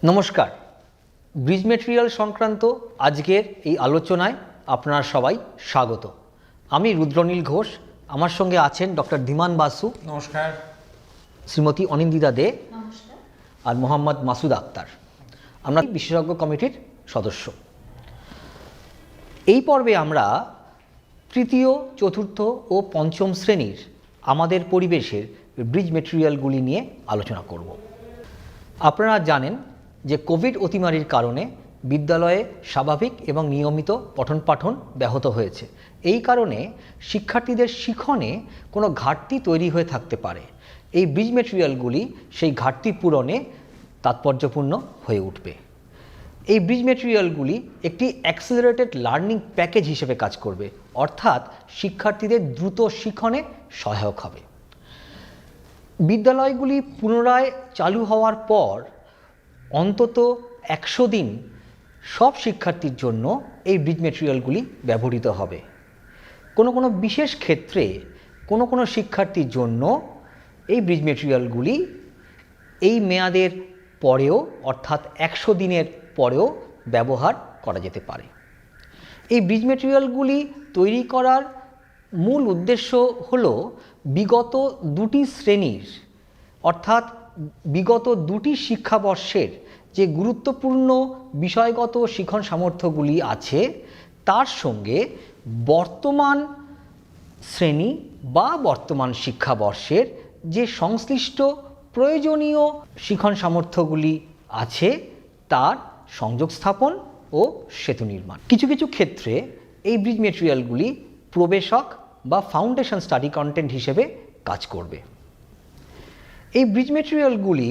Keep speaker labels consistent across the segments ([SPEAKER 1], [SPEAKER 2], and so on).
[SPEAKER 1] নমস্কার। Bridge material সংক্রান্ত আজকের এই আলোচনায় আপনারা সবাই স্বাগত। আমি রুদ্রনীল ঘোষ, আমার সঙ্গে আছেন ডক্টর ধীমান বাসু,
[SPEAKER 2] নমস্কার,
[SPEAKER 1] শ্রীমতী অনিন্দিতা দে,
[SPEAKER 3] নমস্কার।
[SPEAKER 1] আর মোহাম্মদ মাসুদ আক্তার। আমরা বিশেষজ্ঞ কমিটির সদস্য। এই পর্বে আমরা তৃতীয়, চতুর্থ ও পঞ্চম শ্রেণীর আমাদের পরিবেশের ব্রিজ মেটেরিয়ালগুলি নিয়ে আলোচনা করব। আপনারা জানেন যে কোভিড অতিমারির কারণে বিদ্যালয়ে স্বাভাবিক এবং নিয়মিত পঠন পাঠন ব্যাহত হয়েছে। এই কারণে শিক্ষার্থীদের শিখনে কোনো ঘাটতি তৈরি হয়ে থাকতে পারে। এই ব্রিজ মেটেরিয়ালগুলি সেই ঘাটতি পূরণে তাৎপর্যপূর্ণ হয়ে উঠবে। এই ব্রিজ মেটেরিয়ালগুলি একটি অ্যাক্সিলারেটেড লার্নিং প্যাকেজ হিসেবে কাজ করবে, অর্থাৎ শিক্ষার্থীদের দ্রুত শিখনে সহায়ক হবে। বিদ্যালয়গুলি পুনরায় চালু হওয়ার পর অন্তত 100 দিন সব শিক্ষার্থীর জন্য এই ব্রিজ মেটেরিয়ালগুলি ব্যবহৃত হবে। কোনো বিশেষ ক্ষেত্রে কোনো শিক্ষার্থীর জন্য এই ব্রিজ মেটেরিয়ালগুলি এই মেয়াদের পরেও, অর্থাৎ 100 দিনের পরেও ব্যবহার করা যেতে পারে। এই ব্রিজ মেটেরিয়ালগুলি তৈরি করার মূল উদ্দেশ্য হল বিগত দুটি শ্রেণীর, অর্থাৎ বিগত দুটি শিক্ষাবর্ষের যে গুরুত্বপূর্ণ বিষয়গত শিখন সামর্থ্যগুলি আছে তার সঙ্গে বর্তমান শ্রেণী বা বর্তমান শিক্ষাবর্ষের যে সংশ্লিষ্ট প্রয়োজনীয় শিখন সামর্থ্যগুলি আছে তার সংযোগ স্থাপন ও সেতু নির্মাণ। কিছু ক্ষেত্রে এই ব্রিজ মেটেরিয়ালগুলি প্রবেশক বা ফাউন্ডেশন স্টাডি কন্টেন্ট হিসেবে কাজ করবে। এই ব্রিজ মেটেরিয়ালগুলি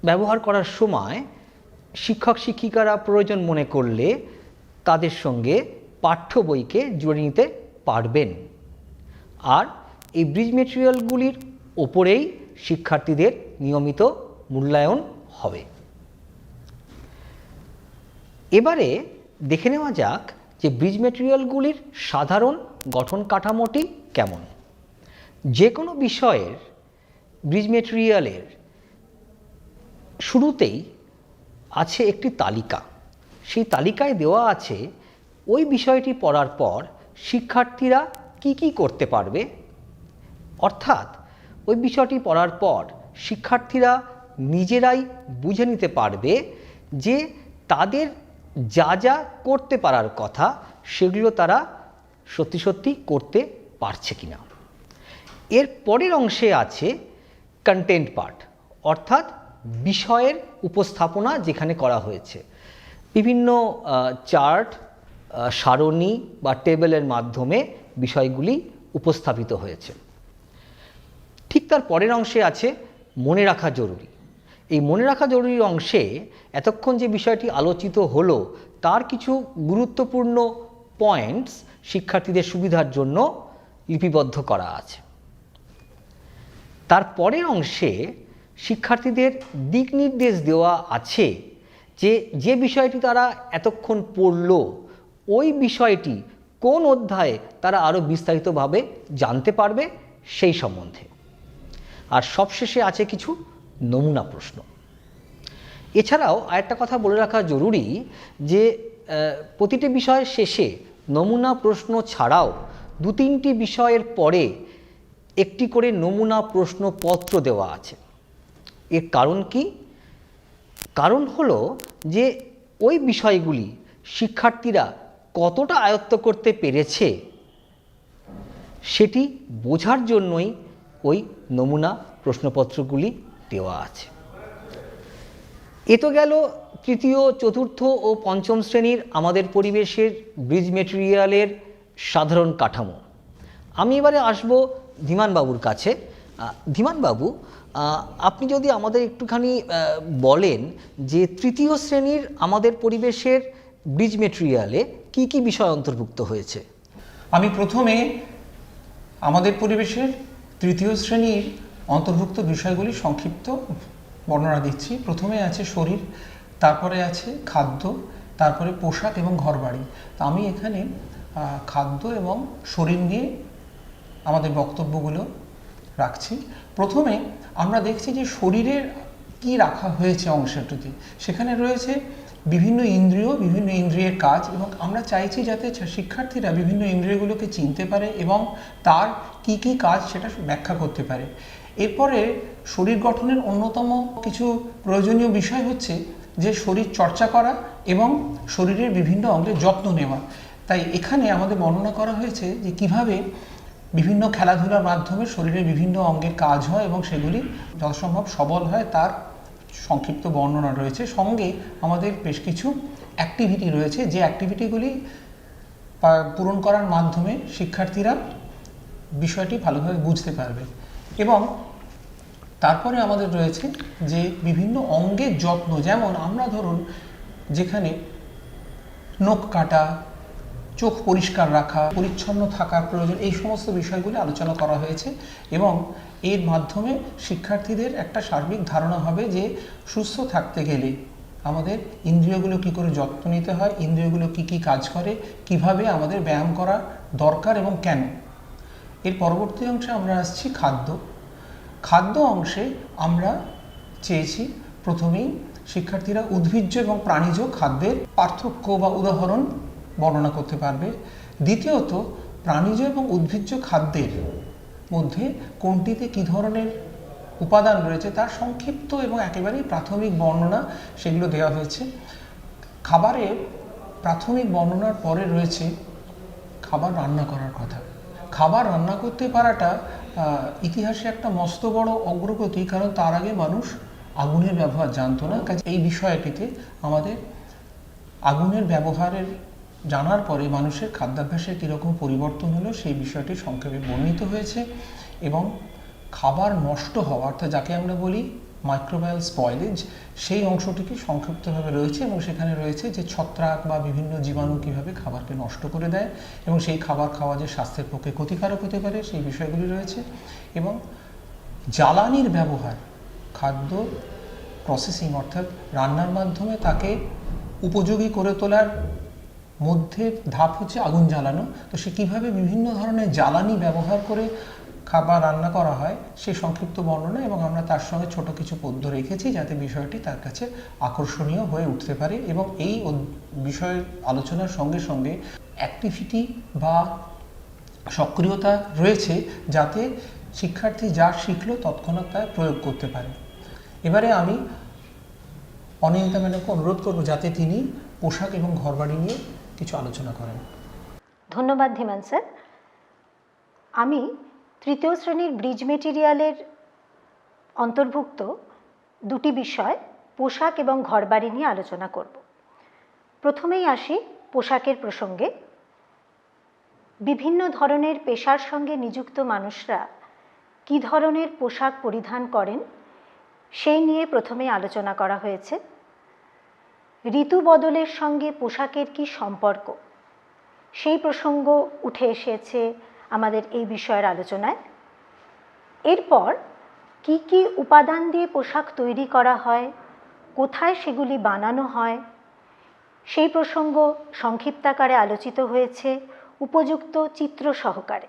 [SPEAKER 1] ব্যবহার করার সময় শিক্ষক শিক্ষিকারা প্রয়োজন মনে করলে তাদের সঙ্গে পাঠ্য বইকে জুড়ে নিতে পারবেন, আর এই ব্রিজ মেটেরিয়ালগুলির ওপরেই শিক্ষার্থীদের নিয়মিত মূল্যায়ন হবে। এবারে দেখে নেওয়া যাক যে ব্রিজ মেটেরিয়ালগুলির সাধারণ গঠন কাঠামোটি কেমন। যে কোনো বিষয়ের ব্রিজ মেটেরিয়ালের শুরুতেই আছে একটি তালিকা। সেই তালিকায় দেওয়া আছে ওই বিষয়টি পড়ার পর শিক্ষার্থীরা কি করতে পারবে, অর্থাৎ ওই বিষয়টি পড়ার পর শিক্ষার্থীরা নিজেরাই বুঝে নিতে পারবে যে তাদের যা করতে পারার কথা সেগুলো তারা সত্যি করতে পারছে কিনা। এর পরের অংশে আছে কন্টেন্ট পার্ট, অর্থাৎ বিষয়ের উপস্থাপনা যেখানে করা হয়েছে। বিভিন্ন চার্ট, সারণী বা টেবিলের মাধ্যমে বিষয়গুলি উপস্থাপিত হয়েছে। ঠিক তার পরের অংশে আছে মনে রাখা জরুরি। এই মনে রাখা জরুরি অংশে এতক্ষণ যে বিষয়টি আলোচিত হলো তার কিছু গুরুত্বপূর্ণ পয়েন্টস শিক্ষার্থীদের সুবিধার জন্য লিপিবদ্ধ করা আছে। তার পরের অংশে শিক্ষার্থীদের দিক নির্দেশ দেওয়া আছে যে বিষয়টি তারা এতক্ষণ পড়ল ওই বিষয়টি কোন অধ্যায়ে তারা আরও বিস্তারিতভাবে জানতে পারবে সেই সম্বন্ধে। আর সবশেষে আছে কিছু নমুনা প্রশ্ন। এছাড়াও আরেকটা কথা বলে রাখা জরুরি যে প্রতিটি বিষয়ের শেষে নমুনা প্রশ্ন ছাড়াও 2-3টি বিষয়ের পরে একটি করে নমুনা প্রশ্নপত্র দেওয়া আছে। এর কারণ কি? কারণ হলো যে ওই বিষয়গুলি শিক্ষার্থীরা কতটা আয়ত্ত করতে পেরেছে সেটি বোঝার জন্যই ওই নমুনা প্রশ্নপত্রগুলি দেওয়া আছে। এ তো গেল তৃতীয়, চতুর্থ ও পঞ্চম শ্রেণীর আমাদের পরিবেশের ব্রিজ মেটেরিয়ালের সাধারণ কাঠামো। আমি এবারে আসব ধীমানবাবুর কাছে। ধীমানবাবু, আপনি যদি আমাদের একটুখানি বলেন যে তৃতীয় শ্রেণীর আমাদের পরিবেশের ব্রিজ মেটেরিয়ালে কি বিষয় অন্তর্ভুক্ত হয়েছে।
[SPEAKER 2] আমি প্রথমে আমাদের পরিবেশের তৃতীয় শ্রেণীর অন্তর্ভুক্ত বিষয়গুলি সংক্ষিপ্ত বর্ণনা দিচ্ছি। প্রথমে আছে শরীর, তারপরে আছে খাদ্য, তারপরে পোশাক এবং ঘরবাড়ি। তো আমি এখানে খাদ্য এবং শরীর নিয়ে আমাদের বক্তব্যগুলো রাখছি। প্রথমে আমরা দেখছি যে শরীরের কি রাখা হয়েছে অংশটিতে। সেখানে রয়েছে বিভিন্ন ইন্দ্রিয়, বিভিন্ন ইন্দ্রিয়ের কাজ, এবং আমরা চাইছি যাতে শিক্ষার্থীরা বিভিন্ন ইন্দ্রিয়গুলোকে চিনতে পারে এবং তার কি কি কাজ সেটা ব্যাখ্যা করতে পারে। এরপরে শরীর গঠনের অন্যতম কিছু প্রয়োজনীয় বিষয় হচ্ছে যে শরীর চর্চা করা এবং শরীরের বিভিন্ন অঙ্গের যত্ন নেওয়া। তাই এখানে আমাদের বর্ণনা করা হয়েছে যে কিভাবে বিভিন্ন খেলাধুলার মাধ্যমে শরীরের বিভিন্ন অঙ্গের কাজ হয় এবং সেগুলি যথাসম্ভব সবল হয়, তার সংক্ষিপ্ত বর্ণনা রয়েছে। সঙ্গে আমাদের বেশ কিছু অ্যাক্টিভিটি রয়েছে, যে অ্যাক্টিভিটিগুলি পূরণ করার মাধ্যমে শিক্ষার্থীরা বিষয়টি ভালোভাবে বুঝতে পারবে। এবং তারপরে আমাদের রয়েছে যে বিভিন্ন অঙ্গের যত্ন, যেমন আমরা ধরুন যেখানে নখ কাটা, চোখ পরিষ্কার রাখা, পরিচ্ছন্ন থাকার প্রয়োজন, এই সমস্ত বিষয়গুলি আলোচনা করা হয়েছে। এবং এর মাধ্যমে শিক্ষার্থীদের একটা সার্বিক ধারণা হবে যে সুস্থ থাকতে গেলে আমাদের ইন্দ্রিয়গুলো কী করে যত্ন নিতে হয়, ইন্দ্রিয়গুলো কী কী কাজ করে, কিভাবে আমাদের ব্যায়াম করা দরকার এবং কেন। এর পরবর্তী অংশে আমরা আসছি খাদ্য অংশে আমরা চেয়েছি প্রথমেই শিক্ষার্থীরা উদ্ভিজ্জ এবং প্রাণীজ খাদ্যের পার্থক্য বা উদাহরণ বর্ণনা করতে পারবে। দ্বিতীয়ত, প্রাণীজ এবং উদ্ভিজ্জ খাদ্যের মধ্যে কোনটিতে কী ধরনের উপাদান রয়েছে তার সংক্ষিপ্ত এবং একেবারেই প্রাথমিক বর্ণনা সেগুলো দেওয়া হয়েছে। খাবারের প্রাথমিক বর্ণনার পরে রয়েছে খাবার রান্না করার কথা। খাবার রান্না করতে পারাটা ইতিহাসে একটা মস্ত বড় অগ্রগতি, কারণ তার আগে মানুষ আগুনের ব্যবহার জানতো না। কাজে এই বিষয়টিতে আমাদের আগুনের ব্যবহারের জানার পরে মানুষের খাদ্যাভ্যাসের কীরকম পরিবর্তন হলো সেই বিষয়টি সংক্ষেপে বর্ণিত হয়েছে। এবং খাবার নষ্ট হওয়া, অর্থাৎ যাকে আমরা বলি মাইক্রোবায়াল স্পয়েলেজ, সেই অংশটিকে সংক্ষিপ্তভাবে রয়েছে। এবং সেখানে রয়েছে যে ছত্রাক বা বিভিন্ন জীবাণু কীভাবে খাবারকে নষ্ট করে দেয় এবং সেই খাবার খাওয়া যে স্বাস্থ্যের পক্ষে ক্ষতিকারক হতে পারে সেই বিষয়গুলি রয়েছে। এবং জ্বালানির ব্যবহার, খাদ্য প্রসেসিং অর্থাৎ রান্নার মাধ্যমে তাকে উপযোগী করে তোলার মধ্যে ধাপ হচ্ছে আগুন জ্বালানো। তো সে কীভাবে বিভিন্ন ধরনের জ্বালানি ব্যবহার করে খাবার রান্না করা হয় সেই সংক্ষিপ্ত বর্ণনা, এবং আমরা তার সঙ্গে ছোট কিছু পদ্য রেখেছি যাতে বিষয়টি তার কাছে আকর্ষণীয় হয়ে উঠতে পারে। এবং এই বিষয়ের আলোচনার সঙ্গে সঙ্গে অ্যাক্টিভিটি বা সক্রিয়তা রয়েছে যাতে শিক্ষার্থী যা শিখলো তৎক্ষণাৎ তা প্রয়োগ করতে পারে। এবারে আমি অনিন্দিতা ম্যাডামকে অনুরোধ করব যাতে তিনি পোশাক এবং ঘরবাড়ি নিয়ে কিছু আলোচনা করেন।
[SPEAKER 3] ধন্যবাদ ধীমান স্যার। আমি তৃতীয় শ্রেণীর ব্রিজ মেটেরিয়ালের অন্তর্ভুক্ত দুটি বিষয় পোশাক এবং ঘরবাড়ি নিয়ে আলোচনা করব। প্রথমেই আসি পোশাকের প্রসঙ্গে। বিভিন্ন ধরনের পেশার সঙ্গে নিযুক্ত মানুষরা কী ধরনের পোশাক পরিধান করেন সেই নিয়ে প্রথমে আলোচনা করা হয়েছে। ঋতু বদলের সঙ্গে পোশাকের কী সম্পর্ক সেই প্রসঙ্গ উঠে এসেছে আমাদের এই বিষয়ের আলোচনায়। এরপর কি কি উপাদান দিয়ে পোশাক তৈরি করা হয়, কোথায় সেগুলি বানানো হয় সেই প্রসঙ্গ সংক্ষিপ্তাকারে আলোচিত হয়েছে উপযুক্ত চিত্র সহকারে।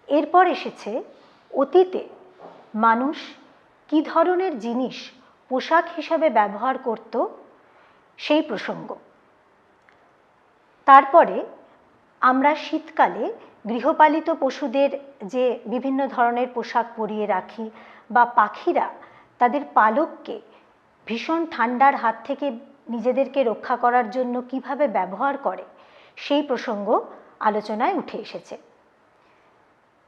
[SPEAKER 3] এরপর এসেছে অতীতে মানুষ কী ধরনের জিনিস পোশাক হিসাবে ব্যবহার করত সেই প্রসঙ্গ। তারপরে আমরা শীতকালে গৃহপালিত পশুদের যে বিভিন্ন ধরনের পোশাক পরিয়ে রাখি বা পাখিরা তাদের পালককে ভীষণ ঠান্ডার হাত থেকে নিজেদেরকে রক্ষা করার জন্য কিভাবে ব্যবহার করে সেই প্রসঙ্গ আলোচনায় উঠে এসেছে।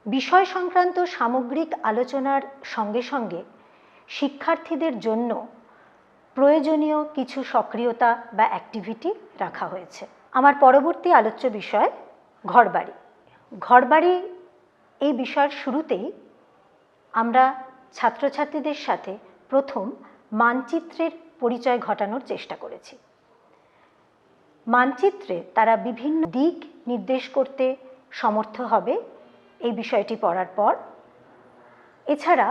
[SPEAKER 3] বিষয় সংক্রান্ত সামগ্রিক আলোচনার সঙ্গে সঙ্গে শিক্ষার্থীদের জন্য প্রয়োজনীয় কিছু সক্রিয়তা বা অ্যাক্টিভিটি রাখা হয়েছে। আমার পরবর্তী আলোচ্য বিষয় ঘরবাড়ি। ঘরবাড়ি এই বিষয়ের শুরুতেই আমরা ছাত্রছাত্রীদের সাথে প্রথম মানচিত্রের পরিচয় ঘটানোর চেষ্টা করেছি। মানচিত্রে তারা বিভিন্ন দিক নির্দেশ করতে সমর্থ হবে এই বিষয়টি পড়ার পর। এছাড়া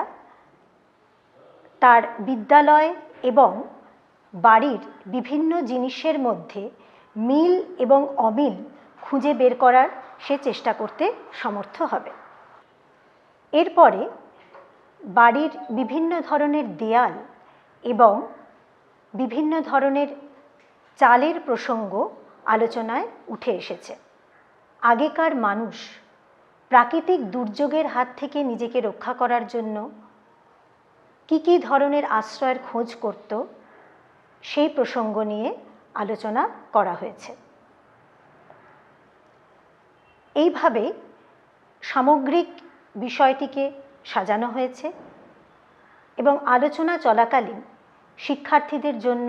[SPEAKER 3] তার বিদ্যালয় এবং বাড়ির বিভিন্ন জিনিসের মধ্যে মিল এবং অমিল খুঁজে বের করার সে চেষ্টা করতে সমর্থ হবে। এরপরে বাড়ির বিভিন্ন ধরনের দেয়াল এবং বিভিন্ন ধরনের চালের প্রসঙ্গ আলোচনায় উঠে এসেছে। আগেকার মানুষ প্রাকৃতিক দুর্যোগের হাত থেকে নিজেকে রক্ষা করার জন্য কি ধরনের আশ্রয়ের খোঁজ করত সেই প্রসঙ্গ নিয়ে আলোচনা করা হয়েছে। এইভাবে সামগ্রিক বিষয়টিকে সাজানো হয়েছে এবং আলোচনা চলাকালীন শিক্ষার্থীদের জন্য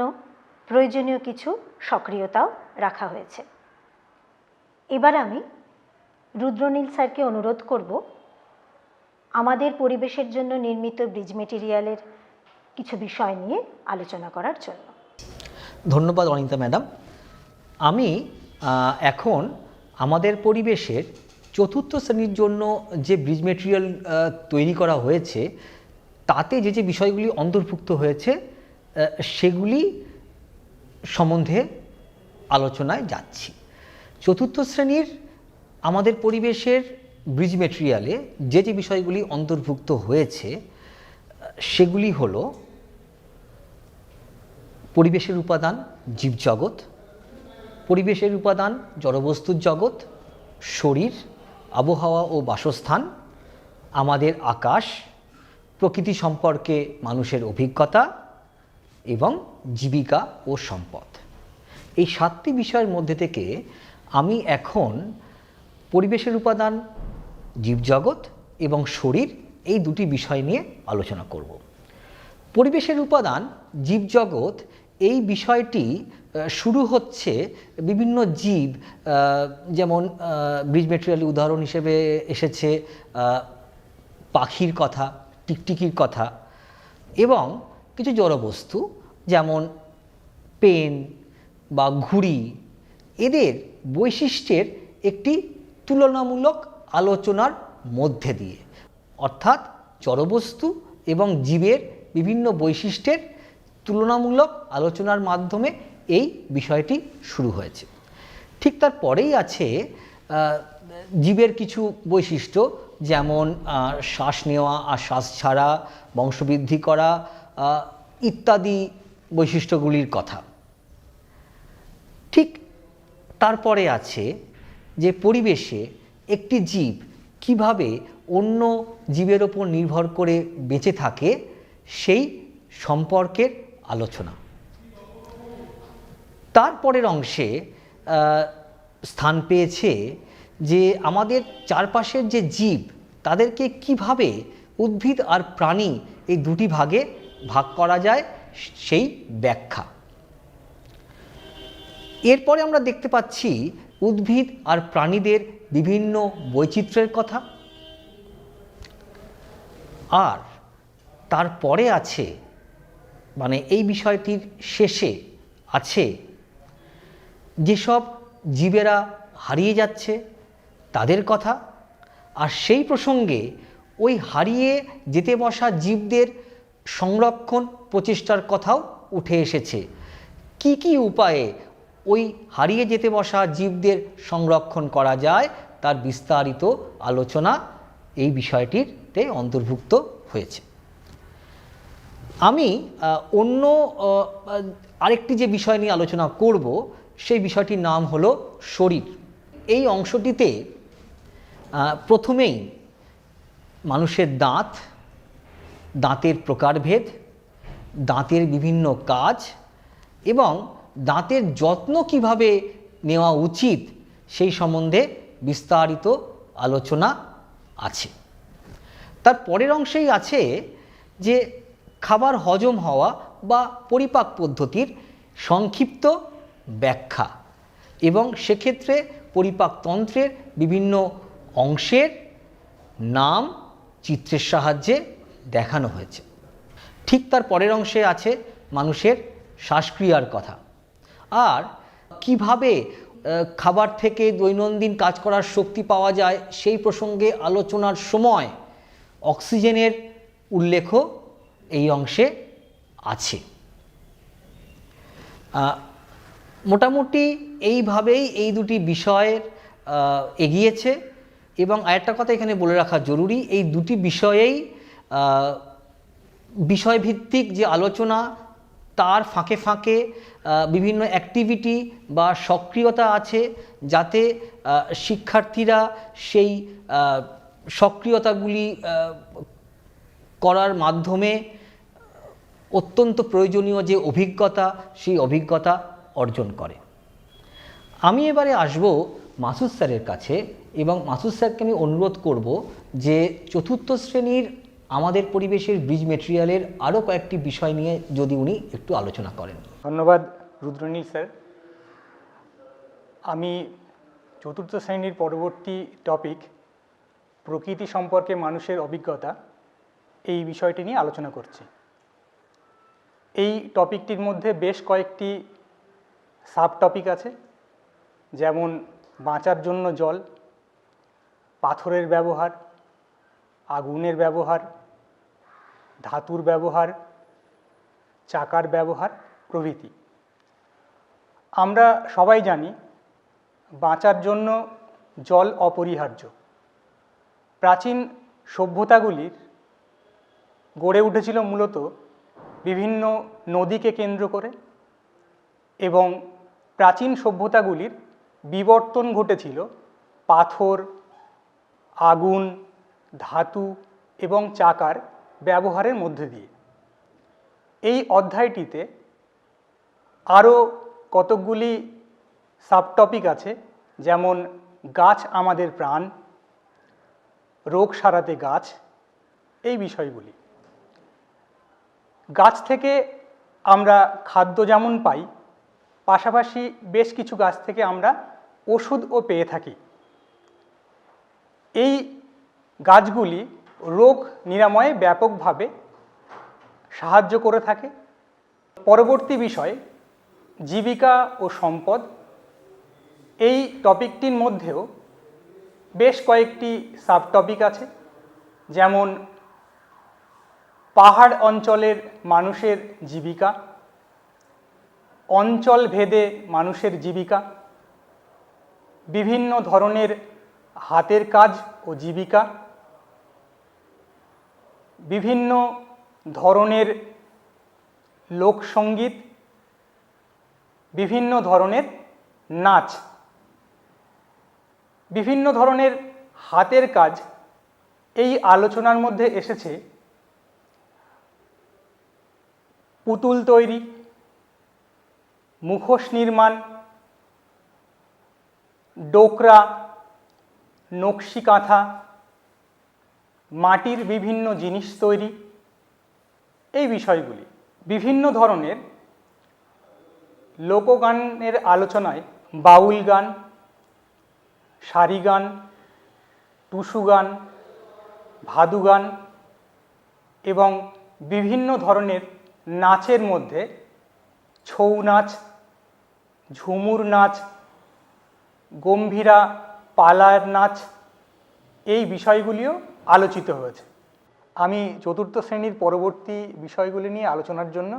[SPEAKER 3] প্রয়োজনীয় কিছু সক্রিয়তাও রাখা হয়েছে। এবার আমি রুদ্রনীল স্যারকে অনুরোধ করব আমাদের পরিবেশের জন্য নির্মিত ব্রিজ মেটেরিয়ালের কিছু বিষয় নিয়ে আলোচনা করার জন্য।
[SPEAKER 1] ধন্যবাদ অনিতা ম্যাডাম। আমি এখন আমাদের পরিবেশের চতুর্থ শ্রেণীর জন্য যে ব্রিজ মেটেরিয়াল তৈরি করা হয়েছে তাতে যে বিষয়গুলি অন্তর্ভুক্ত হয়েছে সেগুলি সম্বন্ধে আলোচনায় যাচ্ছি। চতুর্থ শ্রেণীর আমাদের পরিবেশের ব্রিজ মেটেরিয়ালে যে বিষয়গুলি অন্তর্ভুক্ত হয়েছে সেগুলি হলো পরিবেশের উপাদান জীবজগৎ, পরিবেশের উপাদান জড়বস্তুর জগৎ, শরীর, আবহাওয়া ও বাসস্থান, আমাদের আকাশ, প্রকৃতি সম্পর্কে মানুষের অভিজ্ঞতা এবং জীবিকা ও সম্পদ। এই 7টি বিষয়ের মধ্যে থেকে আমি এখন পরিবেশের উপাদান জীবজগৎ এবং শরীর এই দুটি বিষয় নিয়ে আলোচনা করব। পরিবেশের উপাদান জীবজগৎ এই বিষয়টি শুরু হচ্ছে বিভিন্ন জীব, যেমন ব্রিজ মেটেরিয়াল উদাহরণ হিসেবে এসেছে পাখির কথা, টিকটিকির কথা এবং কিছু জড়বস্তু যেমন পেন বা ঘুড়ি, এদের বৈশিষ্ট্যের একটি তুলনামূলক আলোচনার মধ্যে দিয়ে, অর্থাৎ জড়বস্তু এবং জীবের বিভিন্ন বৈশিষ্ট্যের তুলনামূলক আলোচনার মাধ্যমে এই বিষয়টি শুরু হয়েছে। ঠিক তার পরেই আছে জীবের কিছু বৈশিষ্ট্য, যেমন শ্বাস নেওয়া আর শ্বাস ছাড়া, বংশবৃদ্ধি করা ইত্যাদি বৈশিষ্ট্যগুলির কথা। ঠিক তারপরে আছে যে পরিবেশে একটি জীব কিভাবে অন্য জীবের ওপর নির্ভর করে বেঁচে থাকে সেই সম্পর্কের আলোচনা। তারপরের অংশে স্থান পেয়েছে যে আমাদের চারপাশের যে জীব তাদেরকে কিভাবে উদ্ভিদ আর প্রাণী এই দুটি ভাগে ভাগ করা যায় সেই ব্যাখ্যা। এরপরে আমরা দেখতে পাচ্ছি উদ্ভিদ আর প্রাণীদের বিভিন্ন বৈচিত্র্যের কথা। আর তারপরে আছে, মানে এই বিষয়টির শেষে আছে যেসব জীবেরা হারিয়ে যাচ্ছে তাদের কথা, আর সেই প্রসঙ্গে ওই হারিয়ে যেতে বসা জীবদের সংরক্ষণ প্রচেষ্টার কথাও উঠে এসেছে। কি উপায়ে ওই হারিয়ে যেতে বসা জীবদের সংরক্ষণ করা যায় তার বিস্তারিত আলোচনা এই বিষয়টিতে অন্তর্ভুক্ত হয়েছে। আমি অন্য আরেকটি যে বিষয় নিয়ে আলোচনা করব সেই বিষয়টির নাম হলো শরীর। এই অংশটিতে প্রথমেই মানুষের দাঁত, দাঁতের প্রকারভেদ, দাঁতের বিভিন্ন কাজ এবং দাঁতের যত্ন কিভাবে নেওয়া উচিত সেই সম্বন্ধে বিস্তারিত আলোচনা আছে। তার পরের অংশেই আছে যে খাবার হজম হওয়া বা পরিপাক পদ্ধতির সংক্ষিপ্ত ব্যাখ্যা এবং সেক্ষেত্রে পরিপাকতন্ত্রের বিভিন্ন অংশের নাম চিত্রের সাহায্যে দেখানো হয়েছে। ঠিক তার পরের অংশে আছে মানুষের শ্বাসক্রিয়ার কথা আর কিভাবে খাবার থেকে দৈনন্দিন কাজ করার শক্তি পাওয়া যায় সেই প্রসঙ্গে আলোচনার সময় অক্সিজেনের উল্লেখও এই অংশে আছে। মোটামুটি এইভাবেই এই দুটি বিষয়ের এগিয়েছে। এবং আরেকটা কথা এখানে বলে রাখা জরুরি, এই দুটি বিষয়েই বিষয়ভিত্তিক যে আলোচনা, তার ফাঁকে ফাঁকে বিভিন্ন অ্যাক্টিভিটি বা সক্রিয়তা আছে, যাতে শিক্ষার্থীরা সেই সক্রিয়তাগুলি করার মাধ্যমে অত্যন্ত প্রয়োজনীয় যে অভিজ্ঞতা, সেই অভিজ্ঞতা অর্জন করে। আমি এবারে আসব মাসুদ স্যারের কাছে, এবং মাসুদ স্যারকে আমি অনুরোধ করব যে চতুর্থ শ্রেণীর আমাদের পরিবেশের ব্রিজ মেটেরিয়ালের আরও কয়েকটি বিষয় নিয়ে যদি উনি একটু আলোচনা করেন।
[SPEAKER 4] ধন্যবাদ রুদ্রনীল স্যার। আমি চতুর্থ শ্রেণীর পরবর্তী টপিক প্রকৃতি সম্পর্কে মানুষের অভিজ্ঞতা, এই বিষয়টি নিয়ে আলোচনা করছি। এই টপিকটির মধ্যে বেশ কয়েকটি সাব টপিক আছে, যেমন বাঁচার জন্য জল, পাথরের ব্যবহার, আগুনের ব্যবহার, ধাতুর ব্যবহার, চাকার ব্যবহার প্রভৃতি। আমরা সবাই জানি বাঁচার জন্য জল অপরিহার্য। প্রাচীন সভ্যতাগুলির গড়ে উঠেছিল মূলত বিভিন্ন নদীকে কেন্দ্র করে, এবং প্রাচীন সভ্যতাগুলির বিবর্তন ঘটেছিল পাথর, আগুন, ধাতু এবং চাকার ব্যবহারের মধ্যে দিয়ে। এই অধ্যায়টিতে আরও কতকগুলি সাবটপিক আছে, যেমন গাছ আমাদের প্রাণ, রোগ সারাতে গাছ, এই বিষয়গুলি। গাছ থেকে আমরা খাদ্য যেমন পাই, পাশাপাশি বেশ কিছু গাছ থেকে আমরা ওষুধও পেয়ে থাকি। এই গাছগুলি রোগ নিরাময়ে ব্যাপকভাবে সাহায্য করে থাকে। পরবর্তী বিষয় জীবিকা ও সম্পদ। এই টপিকটির মধ্যেও বেশ কয়েকটি সাবটপিক আছে, যেমন পাহাড় অঞ্চলের মানুষের জীবিকা, অঞ্চল ভেদে মানুষের জীবিকা, বিভিন্ন ধরনের হাতের কাজ ও জীবিকা, বিভিন্ন ধরনের লোকসঙ্গীত, বিভিন্ন ধরনের নাচ, বিভিন্ন ধরনের হাতের কাজ। এই আলোচনার মধ্যে এসেছে পুতুল তৈরি, মুখোশ নির্মাণ, ডোকরা, নকশি কাঁথা, মাটির বিভিন্ন জিনিস তৈরি, এই বিষয়গুলি। বিভিন্ন ধরনের লোকগানের আলোচনায় বাউল গান, সারি গান, টুসু গান, ভাদু গান এবং বিভিন্ন ধরনের নাচের মধ্যে ছৌ নাচ, ঝুমুর নাচ, গম্ভীরা পালার নাচ, এই বিষয়গুলিও আলোচিত হয়েছে। আমি চতুর্থ শ্রেণীর পরবর্তী বিষয়গুলি নিয়ে আলোচনার জন্য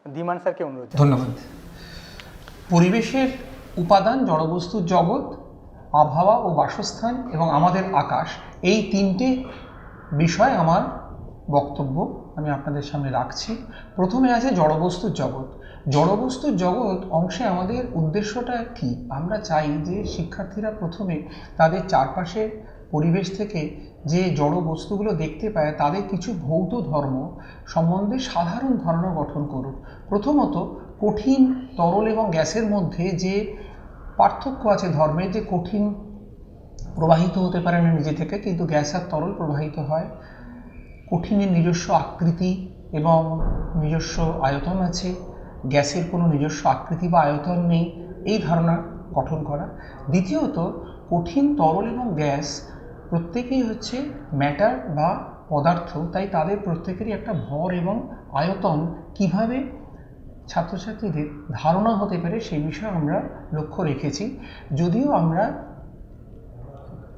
[SPEAKER 4] ধীমান স্যারকে অনুরোধ জানাচ্ছি।
[SPEAKER 2] ধন্যবাদ। পরিবেশের উপাদান, জড়বস্তুর জগৎ, আবহাওয়া ও বাসস্থান এবং আমাদের আকাশ, এই তিনটে বিষয় আমার বক্তব্য আমি আপনাদের সামনে রাখছি। প্রথমে আছে জড়বস্তুর জগৎ। জড়বস্তুর জগৎ অংশে আমাদের উদ্দেশ্যটা কি? আমরা চাই যে শিক্ষার্থীরা প্রথমে তাদের চারপাশের পরিবেশ থেকে যে জড় বস্তুগুলো দেখতে পায়, তাদের কিছু ভৌত ধর্ম সম্বন্ধে সাধারণ ধারণা গঠন করুক। প্রথমত, কঠিন, তরল এবং গ্যাসের মধ্যে যে পার্থক্য আছে ধর্মের, যে কঠিন প্রবাহিত হতে পারে না নিজে থেকে, কিন্তু গ্যাস আর তরল প্রবাহিত হয়। কঠিনের নিজস্ব আকৃতি এবং নিজস্ব আয়তন আছে, গ্যাসের কোনো নিজস্ব আকৃতি বা আয়তন নেই, এই ধারণা গঠন করা। দ্বিতীয়ত, কঠিন, তরল এবং গ্যাস প্রত্যেকেই হচ্ছে ম্যাটার বা পদার্থ, তাই তাদের প্রত্যেকেরই একটা ভর এবং আয়তন কিভাবে ছাত্রছাত্রীদের ধারণা হতে পারে সেই বিষয়ে আমরা লক্ষ্য রেখেছি। যদিও আমরা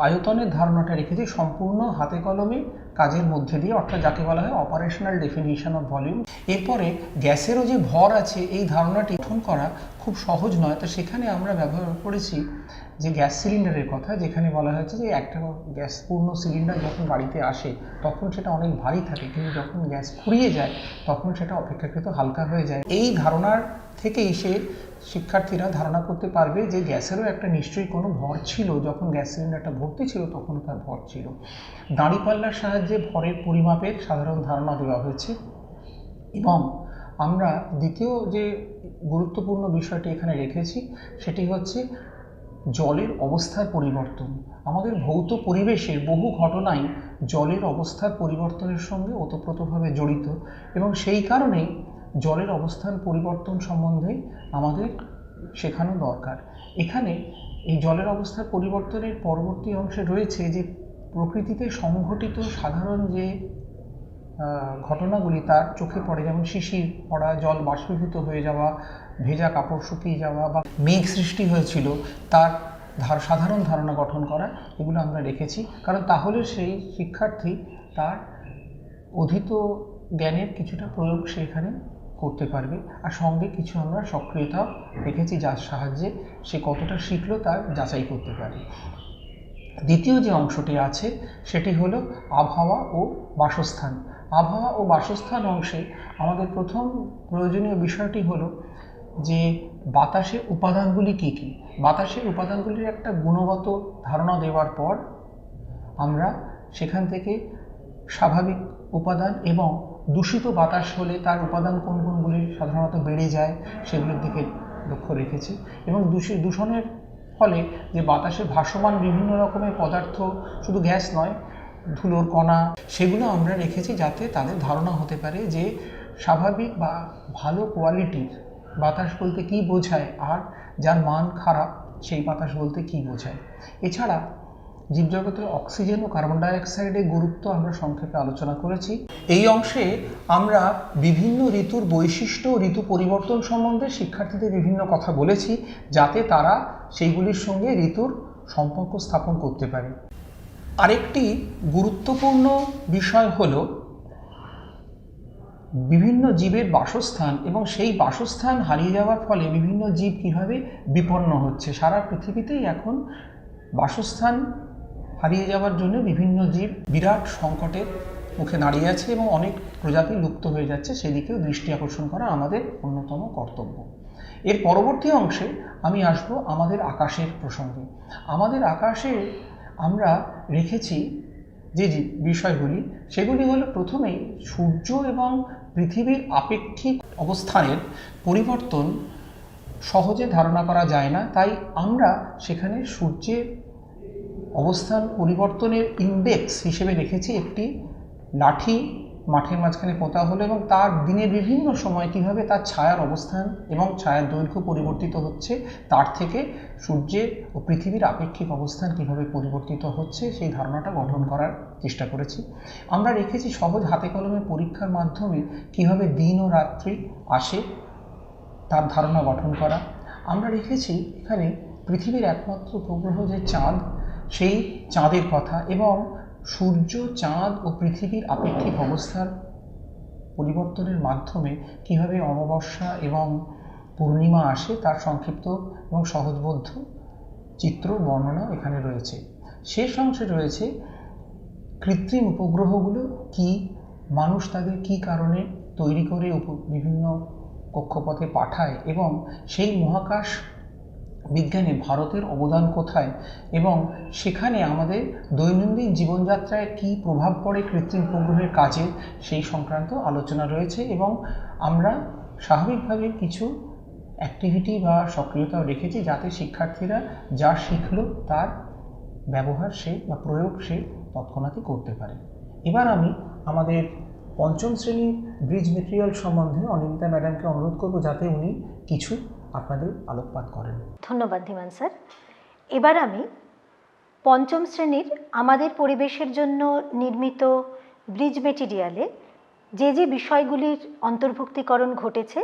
[SPEAKER 2] আয়তনের ধারণাটা রেখেছি সম্পূর্ণ হাতে কলমে কাজের মধ্যে দিয়ে, অর্থাৎ যাকে বলা হয় অপারেশনাল ডেফিনিশন অফ ভলিউম। এরপরে গ্যাসেরও যে ভর আছে, এই ধারণাটি গঠন করা খুব সহজ নয়, তো সেখানে আমরা ব্যবহার করেছি যে গ্যাস সিলিন্ডারের কথা, যেখানে বলা হয়েছে যে একটা গ্যাস পূর্ণ সিলিন্ডার যখন বাড়িতে আসে তখন সেটা অনেক ভারী থাকে, কিন্তু যখন গ্যাস ফুরিয়ে যায় তখন সেটা অপেক্ষাকৃত হালকা হয়ে যায়। এই ধারণার থেকেই শিক্ষার্থীরা ধারণা করতে পারবে যে গ্যাসেরও একটা নিশ্চয়ই কোনো ভর ছিল, যখন গ্যাস সিলিন্ডারটা ভর্তি ছিল তখন তার ভর ছিল। দাঁড়িপাল্লার সাহায্যে ভরের পরিমাপের সাধারণ ধারণা দেওয়া হয়েছে। এবং আমরা দ্বিতীয় যে গুরুত্বপূর্ণ বিষয়টি এখানে রেখেছি সেটি হচ্ছে জলের অবস্থার পরিবর্তন। আমাদের ভৌত পরিবেশের বহু ঘটনাই জলের অবস্থার পরিবর্তনের সঙ্গে ওতপ্রোতভাবে জড়িত, এবং সেই কারণেই জলের অবস্থান পরিবর্তন সম্বন্ধে আমাদের শেখানো দরকার। এখানে এই জলের অবস্থার পরিবর্তনের পরবর্তী অংশে রয়েছে যে প্রকৃতিতে সংঘটিত সাধারণ যে ঘটনাগুলি তার চোখে পড়ে, যেমন শিশির পড়া, জল বাষ্পীভূত হয়ে যাওয়া, ভেজা কাপড় শুকিয়ে যাওয়া, বা মেঘ সৃষ্টি হয়েছিল তার সাধারণ ধারণা গঠন করা, এগুলো আমরা রেখেছি। কারণ তাহলে সেই শিক্ষার্থী তার অধীত জ্ঞানের কিছুটা প্রয়োগ সেখানে করতে পারবে, আর সঙ্গে কিছু আমরা সক্রিয়তা রেখেছি যার সাহায্যে সে কতটা শিখলো তার যাচাই করতে পারে। দ্বিতীয় যে অংশটি আছে সেটি হলো আবহাওয়া ও বাসস্থান। আবহাওয়া ও বাসস্থান অংশে আমাদের প্রথম প্রয়োজনীয় বিষয়টি হলো যে বাতাসের উপাদানগুলি কী কী। বাতাসের উপাদানগুলির একটা গুণগত ধারণা দেওয়ার পর আমরা সেখান থেকে স্বাভাবিক উপাদান এবং দূষিত বাতাস হলে তার উপাদান কোন কোনগুলি সাধারণত বেড়ে যায় সেগুলোর দিকে লক্ষ্য রেখেছি। এবং দূষণের ফলে যে বাতাসে ভাসমান বিভিন্ন রকমের পদার্থ, শুধু গ্যাস নয়, ধুলোর কণা, সেগুলো আমরা রেখেছি যাতে তাদের ধারণা হতে পারে যে স্বাভাবিক বা ভালো কোয়ালিটির বাতাস বলতে কী বোঝায়, আর যার মান খারাপ সেই বাতাস বলতে কী বোঝায়। এছাড়া জীবজগতের অক্সিজেন ও কার্বন ডাইঅক্সাইডের গুরুত্ব আমরা সংক্ষেপে আলোচনা করেছি। এই অংশে আমরা বিভিন্ন ঋতুর বৈশিষ্ট্য, ঋতু পরিবর্তন সম্বন্ধে শিক্ষার্থীদের বিভিন্ন কথা বলেছি, যাতে তারা সেইগুলির সঙ্গে ঋতুর সম্পর্ক স্থাপন করতে পারে। আরেকটি গুরুত্বপূর্ণ বিষয় হলো বিভিন্ন জীবের বাসস্থান, এবং সেই বাসস্থান হারিয়ে যাওয়ার ফলে বিভিন্ন জীব কীভাবে বিপন্ন হচ্ছে। সারা পৃথিবীতেই এখন বাসস্থান হারিয়ে যাওয়ার জন্য বিভিন্ন জীব বিরাট সংকটের মুখে দাঁড়িয়ে আছে, এবং অনেক প্রজাতি লুপ্ত হয়ে যাচ্ছে, সেদিকেও দৃষ্টি আকর্ষণ করা আমাদের অন্যতম কর্তব্য। এর পরবর্তী অংশে আমি আসব আমাদের আকাশের প্রসঙ্গে। আমাদের আকাশে আমরা রেখেছি যে বিষয়গুলি, সেগুলি হলো প্রথমেই সূর্য এবং পৃথিবীর আপেক্ষিক অবস্থানের পরিবর্তন সহজে ধারণা করা যায় না, তাই আমরা সেখানে সূর্যের অবস্থান পরিবর্তনের ইন্ডেক্স হিসেবে রেখেছি একটি লাঠি মাঠের মাঝখানে পোঁতা হলো, এবং তার দিনের বিভিন্ন সময় কীভাবে তার ছায়ার অবস্থান এবং ছায়ার দৈর্ঘ্য পরিবর্তিত হচ্ছে, তার থেকে সূর্যের ও পৃথিবীর আপেক্ষিক অবস্থান কীভাবে পরিবর্তিত হচ্ছে সেই ধারণাটা গঠন করার চেষ্টা করেছি। আমরা রেখেছি সহজ হাতে কলমে পরীক্ষার মাধ্যমে কীভাবে দিন ও রাত্রি আসে তার ধারণা গঠন করা। আমরা রেখেছি এখানে পৃথিবীর একমাত্র উপগ্রহ যে চাঁদ, সেই চাঁদের কথা, এবং সূর্য, চাঁদ ও পৃথিবীর আপেক্ষিক অবস্থার পরিবর্তনের মাধ্যমে কীভাবে অমাবস্যা এবং পূর্ণিমা আসে তার সংক্ষিপ্ত এবং সহজবোধ্য চিত্র বর্ণনা এখানে রয়েছে। শেষ অংশে রয়েছে কৃত্রিম উপগ্রহগুলো কি, মানুষ তাদের কি কারণে তৈরি করে বিভিন্ন কক্ষপথে পাঠায়, এবং সেই মহাকাশ বিজ্ঞানে ভারতের অবদান কোথায়, এবং সেখানে আমাদের দৈনন্দিন জীবনযাত্রায় কী প্রভাব পড়ে কৃত্রিম উপগ্রহের কাজে, সেই সংক্রান্ত আলোচনা রয়েছে। এবং আমরা স্বাভাবিকভাবে কিছু অ্যাক্টিভিটি বা সক্রিয়তাও রেখেছি, যাতে শিক্ষার্থীরা যা শিখলো তার ব্যবহার সে বা প্রয়োগ সে তৎক্ষণাৎই করতে পারে। এবার আমি আমাদের পঞ্চম শ্রেণীর ব্রিজ মেটেরিয়াল সম্বন্ধে অনিন্দিতা ম্যাডামকে অনুরোধ করব যাতে উনি কিছু আপনাদের আলোকপাত করেন।
[SPEAKER 3] ধন্যবাদ ধীমান স্যার। এবার আমি পঞ্চম শ্রেণীর আমাদের পরিবেশের জন্য নির্মিত ব্রিজ মেটেরিয়ালে যে যে বিষয়গুলির অন্তর্ভুক্তিকরণ ঘটেছে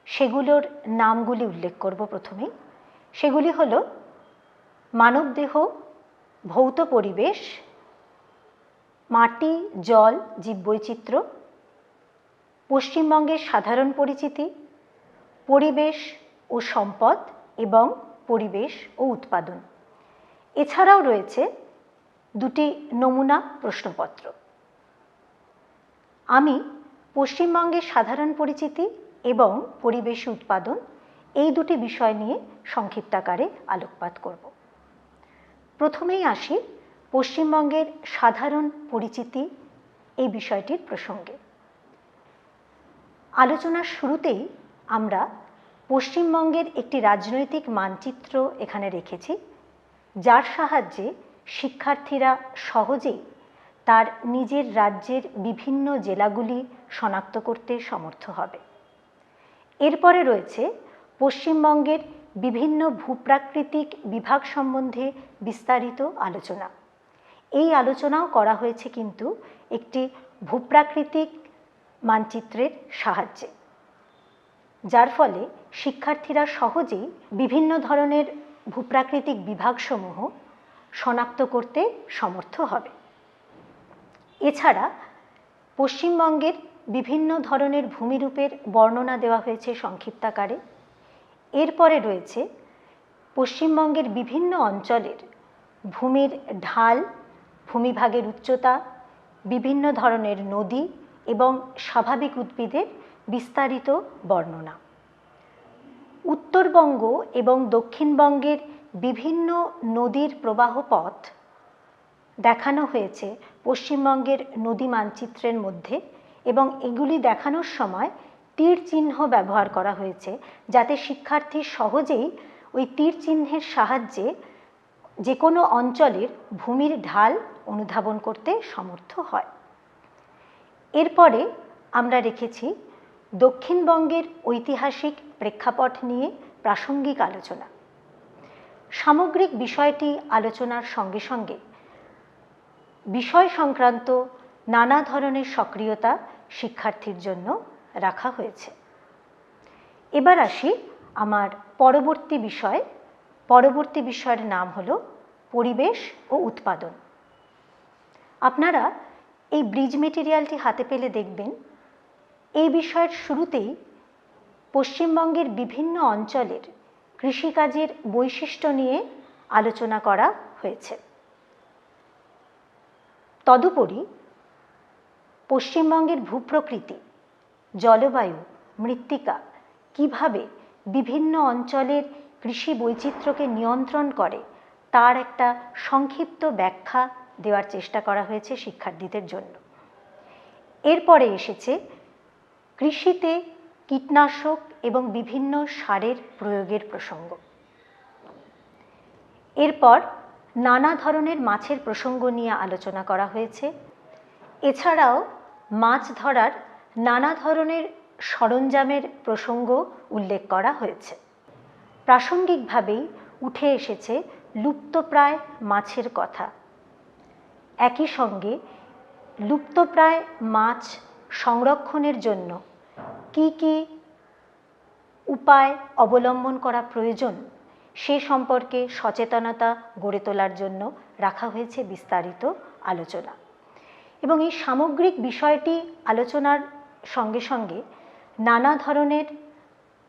[SPEAKER 3] সেগুলোর নামগুলি উল্লেখ করব। প্রথমেই সেগুলি হলো মানবদেহ, ভৌত পরিবেশ, মাটি, জল, জীববৈচিত্র্য, পশ্চিমবঙ্গের সাধারণ পরিচিতি, পরিবেশ ও সম্পদ, এবং পরিবেশ ও উৎপাদন। এছাড়াও রয়েছে দুটি নমুনা প্রশ্নপত্র। আমি পশ্চিমবঙ্গের সাধারণ পরিচিতি এবং পরিবেশী উৎপাদন এই দুটি বিষয় নিয়ে সংক্ষিপ্তাকারে আলোকপাত করব। প্রথমেই আসি পশ্চিমবঙ্গের সাধারণ পরিচিতি এই বিষয়টির প্রসঙ্গে। আলোচনার শুরুতেই আমরা পশ্চিমবঙ্গের একটি রাজনৈতিক মানচিত্র এখানে রেখেছি, যার সাহায্যে শিক্ষার্থীরা সহজেই তার নিজের রাজ্যের বিভিন্ন জেলাগুলি শনাক্ত করতে সমর্থ হবে। এরপরে রয়েছে পশ্চিমবঙ্গের বিভিন্ন ভূপ্রাকৃতিক বিভাগ সম্বন্ধে বিস্তারিত আলোচনা। এই আলোচনাও করা হয়েছে কিন্তু একটি ভূপ্রাকৃতিক মানচিত্রের সাহায্যে, যার ফলে শিক্ষার্থীরা সহজেই বিভিন্ন ধরনের ভূপ্রাকৃতিক বিভাগসমূহ শনাক্ত করতে সমর্থ হবে। এছাড়া পশ্চিমবঙ্গের বিভিন্ন ধরনের ভূমিরূপের বর্ণনা দেওয়া হয়েছে সংক্ষিপ্তাকারে। এরপরে রয়েছে পশ্চিমবঙ্গের বিভিন্ন অঞ্চলের ভূমির ঢাল, ভূমিভাগের উচ্চতা, বিভিন্ন ধরনের নদী এবং স্বাভাবিক উদ্ভিদের বিস্তারিত বর্ণনা। উত্তরবঙ্গ এবং দক্ষিণবঙ্গের বিভিন্ন নদীর প্রবাহ পথ দেখানো হয়েছে পশ্চিমবঙ্গের নদী মানচিত্রের মধ্যে, এবং এগুলি দেখানোর সময় তীর চিহ্ন ব্যবহার করা হয়েছে, যাতে শিক্ষার্থী সহজেই ওই তীর চিহ্নের সাহায্যে যে কোনো অঞ্চলের ভূমির ঢাল অনুধাবন করতে সমর্থ হয়। এরপরে আমরা রেখেছি দক্ষিণবঙ্গের ঐতিহাসিক প্রেক্ষাপট নিয়ে প্রাসঙ্গিক আলোচনা। সামগ্রিক বিষয়টি আলোচনার সঙ্গে সঙ্গে বিষয় সংক্রান্ত নানা ধরনের সক্রিয়তা শিক্ষার্থীর জন্য রাখা হয়েছে। এবার আসি আমার পরবর্তী বিষয়ের নাম হলো পরিবেশ ও উৎপাদন। আপনারা এই ব্রিজ মেটেরিয়ালটি হাতে পেলে দেখবেন, এই বিষয়ের শুরুতেই পশ্চিমবঙ্গের বিভিন্ন অঞ্চলের কৃষিকাজের বৈশিষ্ট্য নিয়ে আলোচনা করা হয়েছে। তদুপরি পশ্চিমবঙ্গের ভূপ্রকৃতি, জলবায়ু, মৃত্তিকা কিভাবে বিভিন্ন অঞ্চলের কৃষি বৈচিত্র্যকে নিয়ন্ত্রণ করে তার একটা সংক্ষিপ্ত ব্যাখ্যা দেওয়ার চেষ্টা করা হয়েছে শিক্ষার্থীদের জন্য। এরপরে এসেছে কৃষিতে কীটনাশক এবং বিভিন্ন সারের প্রয়োগের প্রসঙ্গ। এরপর নানা ধরনের মাছের প্রসঙ্গ নিয়ে আলোচনা করা হয়েছে। এছাড়াও মাছ ধরার নানা ধরনের সরঞ্জামের প্রসঙ্গ উল্লেখ করা হয়েছে। প্রাসঙ্গিকভাবেই উঠে এসেছে লুপ্তপ্রায় মাছের কথা। একই সঙ্গে লুপ্তপ্রায় মাছ সংরক্ষণের জন্য কি কি উপায় অবলম্বন করা প্রয়োজন সে সম্পর্কে সচেতনতা গড়ে তোলার জন্য রাখা হয়েছে বিস্তারিত আলোচনা। এবং এই সামগ্রিক বিষয়টি আলোচনার সঙ্গে সঙ্গে নানা ধরনের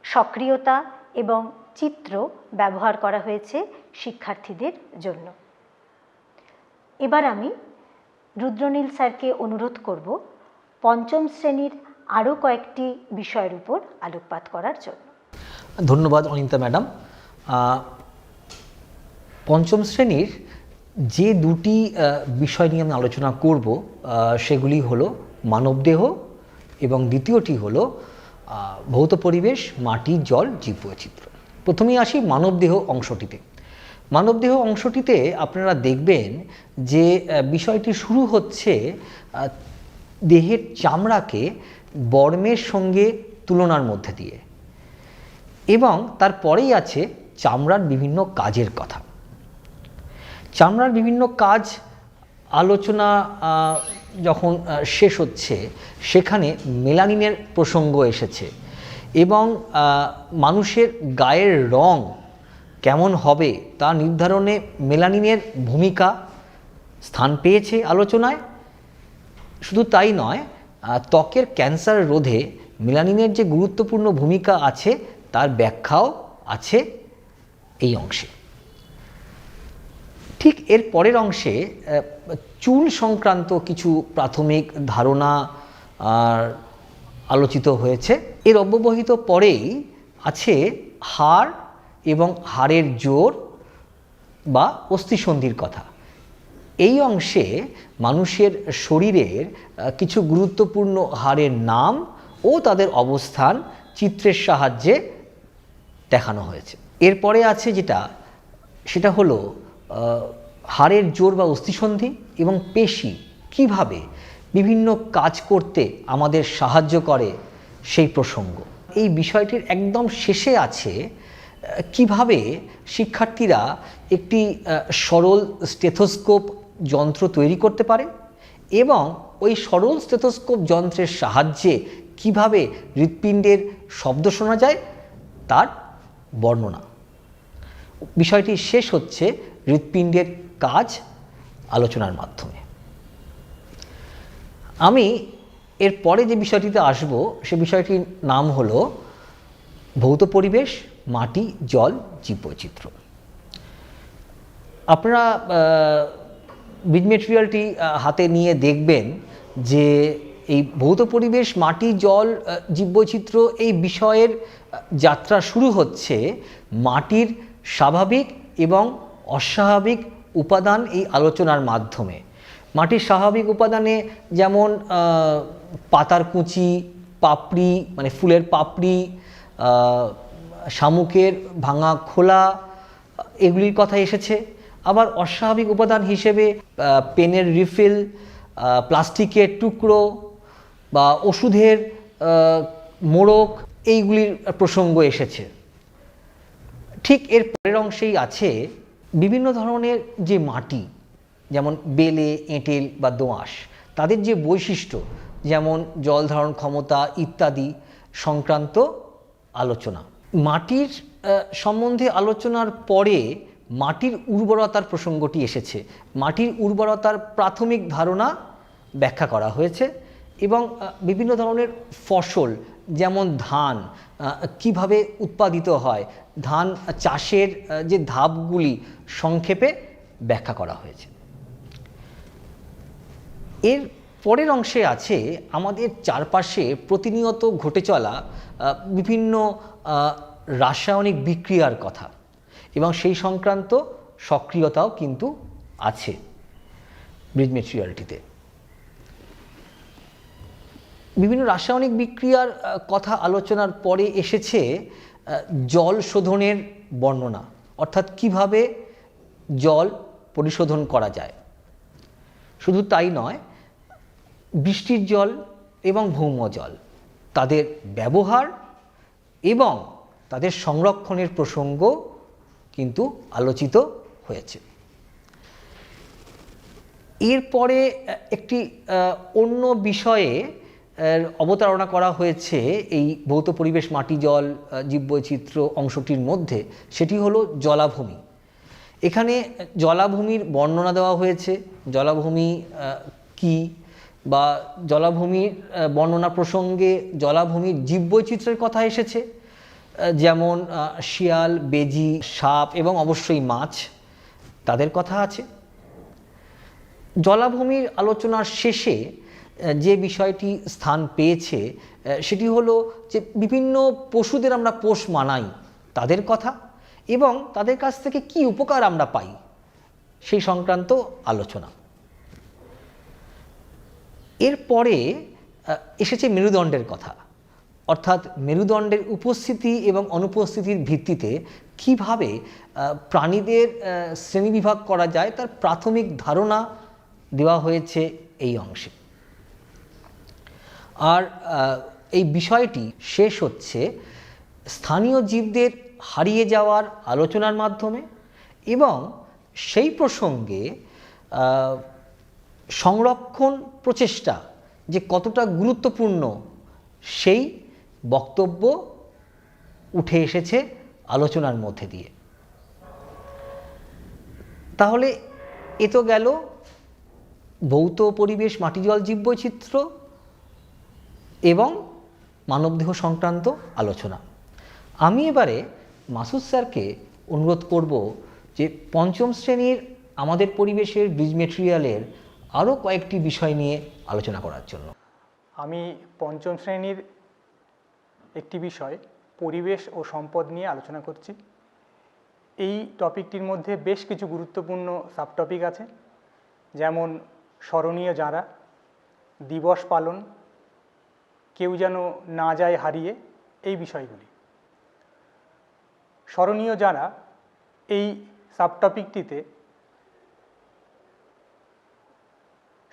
[SPEAKER 3] সক্রিয়তা এবং চিত্র ব্যবহার করা হয়েছে শিক্ষার্থীদের জন্য। এবার আমি রুদ্রনীল স্যারকে অনুরোধ করব পঞ্চম শ্রেণীর আরও কয়েকটি বিষয়ের উপর আলোকপাত করার জন্য।
[SPEAKER 1] ধন্যবাদ অনিতা ম্যাডাম। পঞ্চম শ্রেণীর যে দুটি বিষয় নিয়ে আমি আলোচনা করব সেগুলি হলো মানবদেহ এবং দ্বিতীয়টি হলো ভৌত পরিবেশ, মাটি, জল, জীববৈচিত্র্য। প্রথমেই আসি মানবদেহ অংশটিতে। মানবদেহ অংশটিতে আপনারা দেখবেন যে বিষয়টি শুরু হচ্ছে দেহের চামড়াকে বর্মের সঙ্গে তুলনার মধ্যে দিয়ে, এবং তারপরেই আছে চামড়ার বিভিন্ন কাজের কথা। চামড়ার বিভিন্ন কাজ আলোচনা যখন শেষ হচ্ছে সেখানে মেলানিনের প্রসঙ্গ এসেছে, এবং মানুষের গায়ের রং কেমন হবে তা নির্ধারণে মেলানিনের ভূমিকা স্থান পেয়েছে আলোচনায়। শুধু তাই নয়, ত্বকের ক্যান্সার রোধে মেলানিনের যে গুরুত্বপূর্ণ ভূমিকা আছে তার ব্যাখ্যাও আছে এই অংশে। ঠিক এর পরের অংশে চুল সংক্রান্ত কিছু প্রাথমিক ধারণা আলোচিত হয়েছে। এর অব্যবহিত পরেই আছে হাড় এবং হাড়ের জোর বা অস্থিসন্ধির কথা। এই অংশে মানুষের শরীরের কিছু গুরুত্বপূর্ণ হাড়ের নাম ও তাদের অবস্থান চিত্রের সাহায্যে দেখানো হয়েছে। এরপরে আছে সেটা হলো হাড়ের জোর বা অস্থিসন্ধি এবং পেশি কিভাবে বিভিন্ন কাজ করতে আমাদের সাহায্য করে সেই প্রসঙ্গ। এই বিষয়টির একদম শেষে আছে কিভাবে শিক্ষার্থীরা একটি সরল স্টেথোস্কোপ যন্ত্র তৈরি করতে পারে এবং ওই সরল স্টেথোস্কোপ যন্ত্রের সাহায্যে কিভাবে হৃৎপিণ্ডের শব্দ শোনা যায় তার বর্ণনা। বিষয়টি শেষ হচ্ছে হৃৎপিণ্ডের কাজ আলোচনার মাধ্যমে। আমি এর পরে যে বিষয়টিতে আসব সে বিষয়টির নাম হলো ভৌত পরিবেশ, মাটি, জল, জীববৈচিত্র্য। আপনারা ব্রিজ মেটেরিয়ালটি হাতে নিয়ে দেখবেন যে এই ভৌত পরিবেশ, মাটি, জল, জীববৈচিত্র্য এই বিষয়ের যাত্রা শুরু হচ্ছে মাটির স্বাভাবিক এবং অস্বাভাবিক উপাদান এই আলোচনার মাধ্যমে। মাটির স্বাভাবিক উপাদানে যেমন পাতার কুঁচি, পাপড়ি মানে ফুলের পাপড়ি, শামুকের ভাঙা খোলা, এগুলির কথা এসেছে। আবার অস্বাভাবিক উপাদান হিসেবে পেনের রিফিল, প্লাস্টিকের টুকরো বা ওষুধের মোড়ক, এইগুলির প্রসঙ্গ এসেছে। ঠিক এর পরের অংশেই আছে বিভিন্ন ধরনের যে মাটি, যেমন বেলে, এঁটেল বা দোআঁশ, তাদের যে বৈশিষ্ট্য, যেমন জল ধারণ ক্ষমতা ইত্যাদি সংক্রান্ত আলোচনা। মাটির সম্বন্ধে আলোচনার পরে মাটির উর্বরতার প্রসঙ্গটি এসেছে। মাটির উর্বরতার প্রাথমিক ধারণা ব্যাখ্যা করা হয়েছে এবং বিভিন্ন ধরনের ফসল যেমন ধান কিভাবে উৎপাদিত হয়, ধান চাষের যে ধাপগুলি সংক্ষেপে ব্যাখ্যা করা হয়েছে। এর পরের অংশে আছে আমাদের চারপাশে প্রতিনিয়ত ঘটে চলা বিভিন্ন রাসায়নিক বিক্রিয়ার কথা এবং সেই সংক্রান্ত সক্রিয়তাও কিন্তু আছে ব্রিজ মেটেরিয়ালটিতে। বিভিন্ন রাসায়নিক বিক্রিয়ার কথা আলোচনার পরে এসেছে জল শোধনের বর্ণনা, অর্থাৎ কিভাবে জল পরিশোধন করা যায়। শুধু তাই নয়, বৃষ্টির জল এবং ভৌম জল, তাদের ব্যবহার এবং তাদের সংরক্ষণের প্রসঙ্গ কিন্তু আলোচিত হয়েছে। এরপরে একটি অন্য বিষয়ে অবতারণা করা হয়েছে এই ভৌত পরিবেশ, মাটি, জল, জীববৈচিত্র্য অংশটির মধ্যে, সেটি হলো জলাভূমি। এখানে জলাভূমির বর্ণনা দেওয়া হয়েছে। জলাভূমি কি বা জলাভূমির বর্ণনা প্রসঙ্গে জলাভূমির জীববৈচিত্র্যের কথা এসেছে, যেমন শিয়াল, বেজি, সাপ এবং অবশ্যই মাছ, তাদের কথা আছে। জলাভূমির আলোচনার শেষে যে বিষয়টি স্থান পেয়েছে সেটি হলো যে বিভিন্ন পশুদের আমরা পোষ মানাই তাদের কথা এবং তাদের কাছ থেকে কি উপকার আমরা পাই সেই সংক্রান্ত আলোচনা। এরপরে এসেছে মেরুদণ্ডের কথা, অর্থাৎ মেরুদণ্ডের উপস্থিতি এবং অনুপস্থিতির ভিত্তিতে কিভাবে প্রাণীদের শ্রেণীবিভাগ করা যায় তার প্রাথমিক ধারণা দেওয়া হয়েছে এই অংশে। আর এই বিষয়টি শেষ হচ্ছে স্থানীয় জীবদের হারিয়ে যাওয়ার আলোচনার মাধ্যমে এবং সেই প্রসঙ্গে সংরক্ষণ প্রচেষ্টা যে কতটা গুরুত্বপূর্ণ সেই বক্তব্য উঠে এসেছে আলোচনার মধ্যে দিয়ে। তাহলে এ তো গেল ভৌত পরিবেশ, মাটি, জল, জীববৈচিত্র্য এবং মানবদেহ সংক্রান্ত আলোচনা। আমি এবারে মাসুদ স্যারকে অনুরোধ করব যে পঞ্চম শ্রেণীর আমাদের পরিবেশের ব্রিজ মেটেরিয়ালের আরও কয়েকটি বিষয় নিয়ে আলোচনা করার জন্য।
[SPEAKER 4] আমি পঞ্চম শ্রেণীর একটি বিষয় পরিবেশ ও সম্পদ নিয়ে আলোচনা করছি। এই টপিকটির মধ্যে বেশ কিছু গুরুত্বপূর্ণ সাবটপিক আছে, যেমন স্মরণীয় যারা, দিবস পালন, কেউ যেন না যায় হারিয়ে, এই বিষয়গুলি। স্মরণীয় যারা এই সাবটপিকটিতে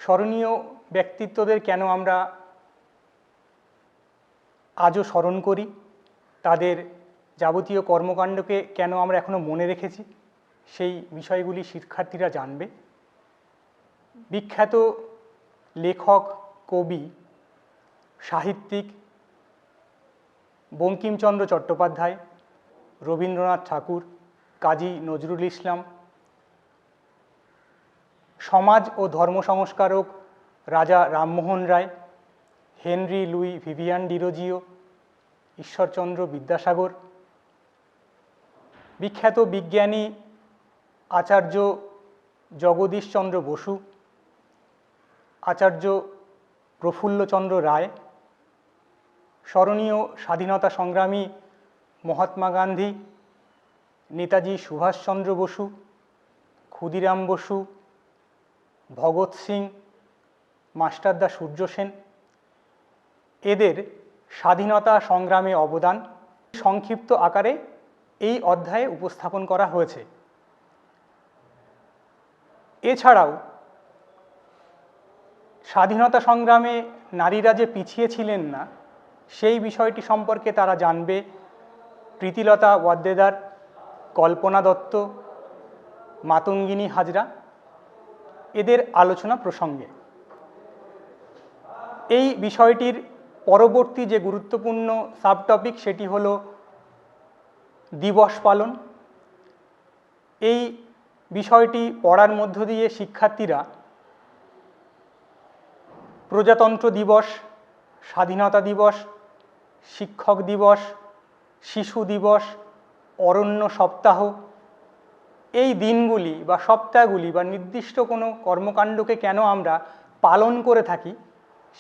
[SPEAKER 4] স্মরণীয় ব্যক্তিত্বদের কেন আমরা আজও স্মরণ করি, তাদের যাবতীয় কর্মকাণ্ডকে কেন আমরা এখনো মনে রেখেছি, সেই বিষয়গুলি শিক্ষার্থীরা জানবে। বিখ্যাত লেখক, কবি, সাহিত্যিক বঙ্কিমচন্দ্র চট্টোপাধ্যায়, রবীন্দ্রনাথ ঠাকুর, কাজী নজরুল ইসলাম, সমাজ ও ধর্ম সংস্কারক Raja Rammohan Roy, Henry Louis Vivian Derozio, Ishwarchandra Vidyasagar, বিখ্যাত বিজ্ঞানী আচার্য জগদীশচন্দ্র বসু, আচার্য প্রফুল্লচন্দ্র রায়, স্মরণীয় স্বাধীনতা সংগ্রামী মহাত্মা গান্ধী, নেতাজি সুভাষচন্দ্র বসু, ক্ষুদিরাম বসু, ভগৎ সিং, মাস্টারদা সূর্য সেন, এদের স্বাধীনতা সংগ্রামে অবদান সংক্ষিপ্ত আকারে এই অধ্যায়ে উপস্থাপন করা হয়েছে। এছাড়াও স্বাধীনতা সংগ্রামে নারীরা যে পিছিয়ে ছিলেন না, সেই বিষয়টি সম্পর্কে তারা জানবে প্রীতিলতা ওয়াদ্দেদার, কল্পনা দত্ত, মাতঙ্গিনী হাজরা, এদের আলোচনা প্রসঙ্গে। এই বিষয়টির পরবর্তী যে গুরুত্বপূর্ণ সাবটপিক সেটি হলো দিবস পালন। এই বিষয়টি পড়ার মধ্য দিয়ে শিক্ষার্থীরা প্রজাতন্ত্র দিবস, স্বাধীনতা দিবস, শিক্ষক দিবস, শিশু দিবস, অরণ্য সপ্তাহ, এই দিনগুলি বা সপ্তাহগুলি বা নির্দিষ্ট কোনো কর্মকাণ্ডকে কেন আমরা পালন করে থাকি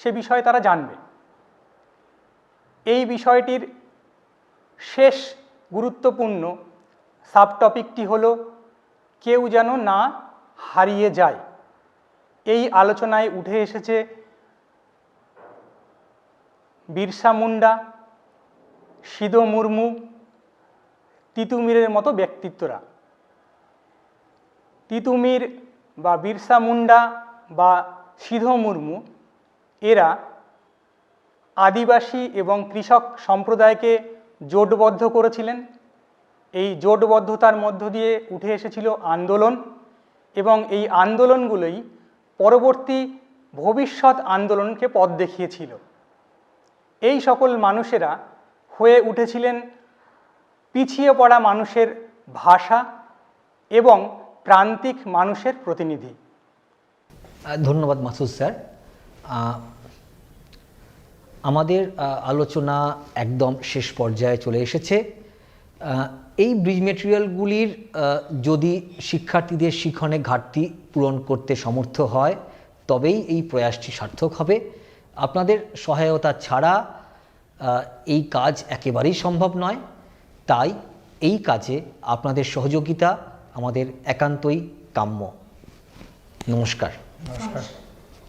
[SPEAKER 4] সে বিষয়ে তারা জানবে। এই বিষয়টির শেষ গুরুত্বপূর্ণ সাবটপিকটি হলো কেউ যেন না হারিয়ে যায়। এই আলোচনায় উঠে এসেছে বিরসা মুন্ডা, সিধু মুর্মু, তিতুমিরের মতো ব্যক্তিত্বরা। তিতুমির বা বিরসা মুন্ডা বা সিধু মুর্মু এরা আদিবাসী এবং কৃষক সম্প্রদায়কে জোটবদ্ধ করেছিলেন। এই জোটবদ্ধতার মধ্য দিয়ে উঠে এসেছিল আন্দোলন, এবং এই আন্দোলনগুলোই পরবর্তী ভবিষ্যৎ আন্দোলনকে পথ দেখিয়েছিল। এই সকল মানুষেরা হয়ে উঠেছিলেন পিছিয়ে পড়া মানুষের ভাষা এবং প্রান্তিক মানুষের প্রতিনিধি।
[SPEAKER 1] ধন্যবাদ মাসুদ স্যার। আমাদের আলোচনা একদম শেষ পর্যায়ে চলে এসেছে। এই ব্রিজ মেটেরিয়ালগুলির যদি শিক্ষার্থীদের শিক্ষণে ঘাটতি পূরণ করতে সমর্থ হয় তবেই এই প্রয়াসটি সার্থক হবে। আপনাদের সহায়তা ছাড়া এই কাজ একেবারেই সম্ভব নয়। তাই এই কাজে আপনাদের সহযোগিতা আমাদের একান্তই কাম্য। নমস্কার।
[SPEAKER 2] নমস্কার।